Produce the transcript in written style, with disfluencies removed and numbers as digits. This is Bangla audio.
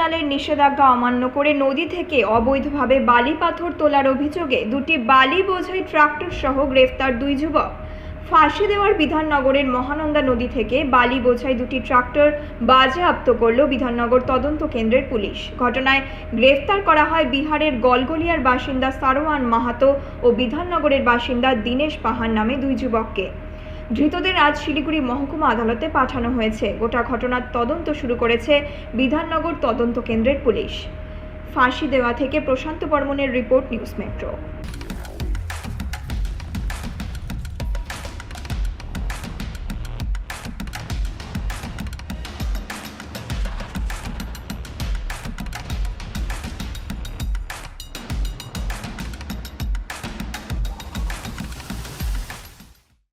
ট্রাইব্যুনালের নিষেধাজ্ঞা অমান্য করে নদী থেকে অবৈধভাবে বালি পাথর তোলার অভিযোগে দুটি বালি বোঝাই ট্রাক্টর সহ গ্রেফতার দুই যুবক। ফাঁসি দেওয়ার বিধাননগরের মহানন্দা নদী থেকে বালি বোঝাই দুটি ট্রাক্টর বাজেয়াপ্ত করল বিধাননগর তদন্ত কেন্দ্রের পুলিশ। ঘটনায় গ্রেফতার করা হয় বিহারের গলগলিয়ার বাসিন্দা সারোয়ান মাহাতো ও বিধাননগরের বাসিন্দা দীনেশ পাহাড় নামে দুই যুবককে। ধৃতদের আজ শিলিগুড়ি মহকুমা আদালতে পাঠানো হয়েছে। গোটা ঘটনার তদন্ত শুরু করেছে বিধাননগর তদন্ত কেন্দ্রের পুলিশ। ফাঁসি দেওয়া থেকে প্রশান্ত বর্মনের রিপোর্ট, নিউজ মেট্রো।